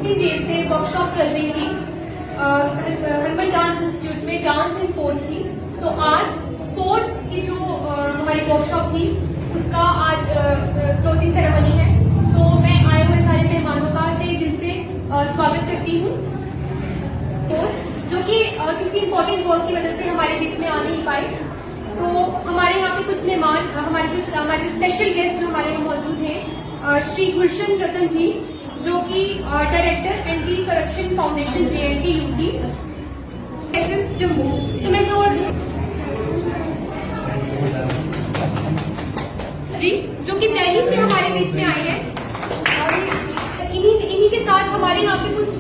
2-3 days से workshop चल रही थी हरमन डांस इंस्टीट्यूट में डांस एंड स्पोर्ट्स की। तो आज स्पोर्ट्स की जो हमारी वर्कशॉप थी उसका आज क्लोजिंग सेरेमनी है। तो मैं आए हुए सारे मेहमानों का तहे दिल से स्वागत करती हूँ। दोस्त जो कि किसी इम्पोर्टेंट वर्क की वजह से हमारे बीच में आ नहीं पाए, तो हमारे यहाँ पे कुछ मेहमान हमारे जो स्पेशल गेस्ट हमारे यहाँ मौजूद हैं, श्री गुलशन रतन जी जो कि director anti corruption foundation JNT UT Jammu. तो मैं जी जो कि दिल्ली से हमारे बीच में आए हैं और इन्हीं के साथ हमारे यहाँ पे कुछ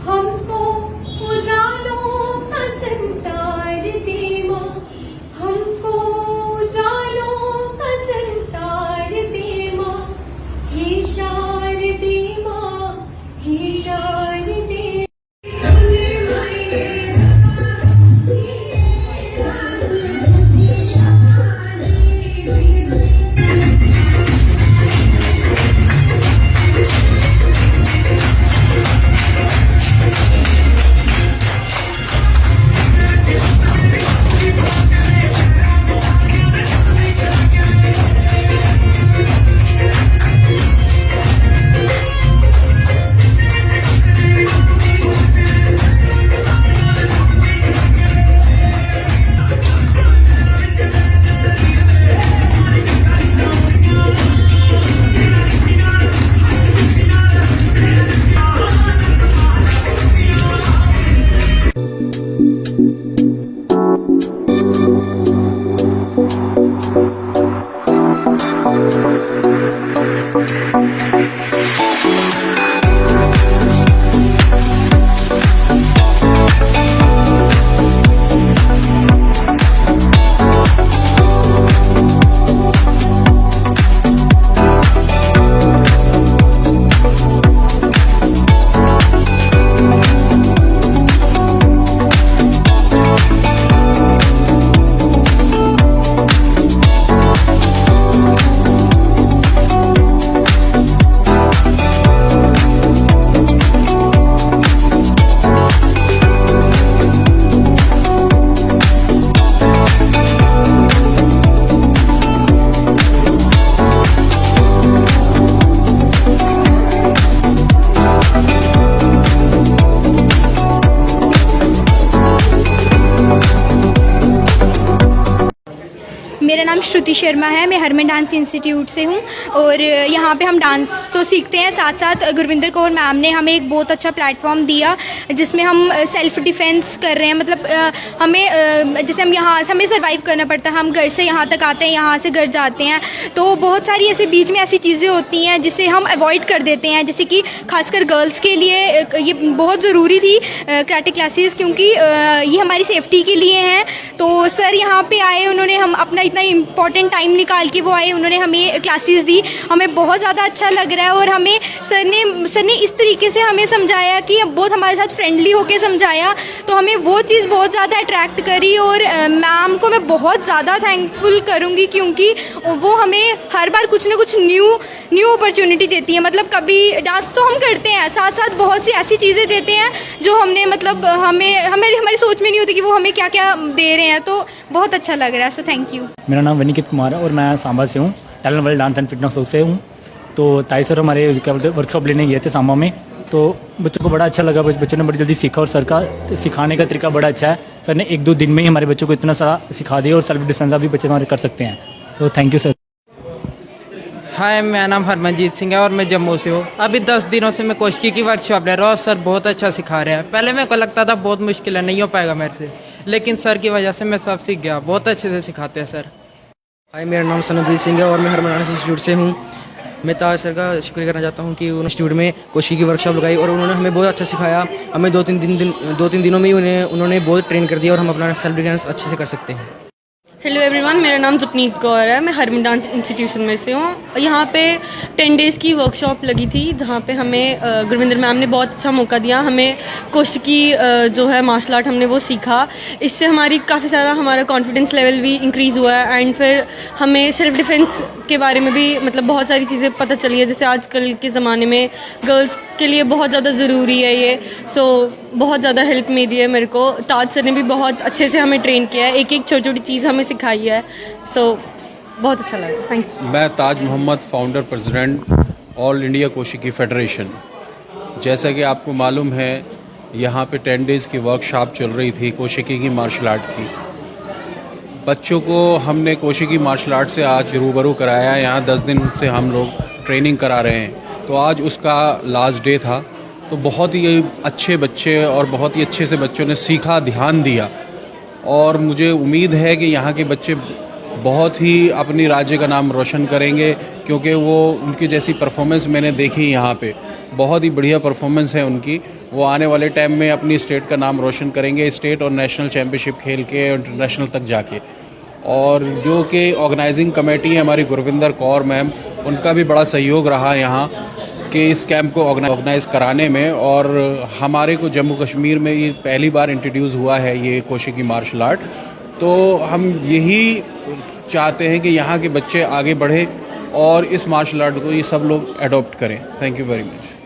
हमको उजालों का संसार दे मां, हमको उजालों का संसार दे मां, हे शारदे मां, हे शारदे। मेरा नाम श्रुति शर्मा है, मैं हरमन डांस इंस्टीट्यूट से हूँ और यहाँ पे हम डांस तो सीखते हैं, साथ साथ गुरविंदर कौर मैम ने हमें एक बहुत अच्छा प्लेटफॉर्म दिया जिसमें हम सेल्फ़ डिफेंस कर रहे हैं। मतलब हमें जैसे हम यहाँ से हमें सर्वाइव करना पड़ता है, हम घर से यहाँ तक आते हैं, यहाँ से घर जाते हैं, तो बहुत सारी ऐसे बीच में ऐसी चीज़ें होती हैं जिसे हम अवॉइड कर देते हैं। जैसे कि खासकर गर्ल्स के लिए ये बहुत ज़रूरी थी कराटे क्लासेस, क्योंकि ये हमारी सेफ्टी के लिए हैं। तो सर यहाँ पे आए, उन्होंने हम अपना इतना इम्पॉर्टेंट टाइम निकाल के वो आए, उन्होंने हमें क्लासेस दी, हमें बहुत ज़्यादा अच्छा लग रहा है। और हमें सर ने इस तरीके से हमें समझाया कि बहुत हमारे साथ फ्रेंडली होके समझाया, तो हमें वो चीज़ बहुत ज़्यादा अट्रैक्ट करी। और मैम को मैं बहुत ज़्यादा थैंकफुल करूँगी, क्योंकि वो हमें हर बार कुछ ना कुछ न्यू अपॉर्चुनिटी देती है। मतलब कभी डांस तो हम करते हैं, साथ साथ बहुत सी ऐसी चीज़ें देते हैं जो हमने मतलब हमारी सोच में नहीं होती कि वो हमें क्या क्या दे रहे हैं। तो बहुत अच्छा लग रहा है, सो थैंक यू। मेरा नाम वनिकित कुमार है और मैं सांबा से हूँ, talent world dance and fitness house से हूँ। तो ताई सर हमारे क्या बोलते वर्कशॉप लेने गए थे सांबा में, तो बच्चों को बड़ा अच्छा लगा, बच्चों ने बड़ी जल्दी सीखा और सर का सिखाने का तरीका बड़ा अच्छा है। सर ने 1-2 दिन में ही हमारे बच्चों को इतना सारा सिखा दिया और सेल्फ डिफेंस भी बच्चे हमारे कर सकते हैं। तो थैंक यू सर। हाय, मेरा नाम हरमनजीत सिंह है और मैं जम्मू से हूँ। अभी 10 दिनों से मैं कोशिकी की वर्कशॉप ले रहा हूँ और सर बहुत अच्छा सिखा रहे हैं। पहले मेरे को लगता था बहुत मुश्किल है, नहीं हो पाएगा मेरे से, लेकिन सर की वजह से मैं सब सीख गया। बहुत अच्छे से सिखाते हैं सर। हाय, मेरा नाम सनमप्रीत सिंह है और मैं हरमन डांस इंस्टीट्यूट से हूँ। मैं ताज सर का शुक्रिया करना चाहता हूँ कि उन्होंने इंस्टीट्यूट में कोशिकी की वर्कशॉप लगाई और उन्होंने हमें बहुत अच्छा सिखाया। हमें 2-3 दिनों में ही उन्होंने बहुत ट्रेन कर दिया और हम अपना सेल्फ डिफेंस अच्छे से कर सकते हैं। हेलो एवरीवन, मेरा नाम जपनीत कौर है। मैं हरमन डांस इंस्टीट्यूशन में से हूँ। यहाँ पे 10 डेज़ की वर्कशॉप लगी थी जहाँ पे हमें गुरविंदर मैम ने बहुत अच्छा मौका दिया। हमें कोशिकी जो है मार्शल आर्ट हमने वो सीखा। इससे हमारी काफ़ी सारा हमारा कॉन्फिडेंस लेवल भी इंक्रीज़ हुआ है एंड फिर हमें सेल्फ डिफेंस के बारे में भी मतलब बहुत सारी चीज़ें पता चली है। जैसे आजकल के ज़माने में गर्ल्स के लिए बहुत ज़्यादा ज़रूरी है ये। सो बहुत ज़्यादा हेल्प मिली है मेरे को। ताज सर ने भी बहुत अच्छे से हमें ट्रेन किया है, एक एक छोटी छोटी चीज़ हमें सिखाई है। सो बहुत अच्छा लगा। Thank you. मैं Taj Mohammad, founder president all India Koshiki federation. जैसा कि आपको मालूम है, यहाँ पे 10 डेज़ की वर्कशॉप चल रही थी कोशिकी की मार्शल आर्ट की। बच्चों को हमने कोशिकी मार्शल आर्ट से आज रूबरू कराया। यहाँ 10 दिन से हम लोग ट्रेनिंग करा रहे हैं, तो आज उसका लास्ट डे था। तो बहुत ही अच्छे बच्चे और बहुत ही अच्छे से बच्चों ने सीखा, ध्यान दिया और मुझे उम्मीद है कि यहाँ के बच्चे बहुत ही अपनी राज्य का नाम रोशन करेंगे, क्योंकि वो उनकी जैसी परफॉर्मेंस मैंने देखी यहाँ पे। बहुत ही बढ़िया परफॉर्मेंस है उनकी। वो आने वाले टाइम में अपनी स्टेट का नाम रोशन करेंगे, स्टेट और नेशनल चैम्पियनशिप खेल के इंटरनेशनल तक जाके। और जो कि ऑर्गेनाइजिंग कमेटी है हमारी गुरविंदर कौर मैम, उनका भी बड़ा सहयोग रहा यहाँ कि इस कैंप को ऑर्गेनाइज कराने में। और हमारे को जम्मू कश्मीर में ये पहली बार इंट्रोड्यूस हुआ है ये कोशिकी मार्शल आर्ट। तो हम यही चाहते हैं कि यहाँ के बच्चे आगे बढ़े और इस मार्शल आर्ट को ये सब लोग अडॉप्ट करें। Thank you very much.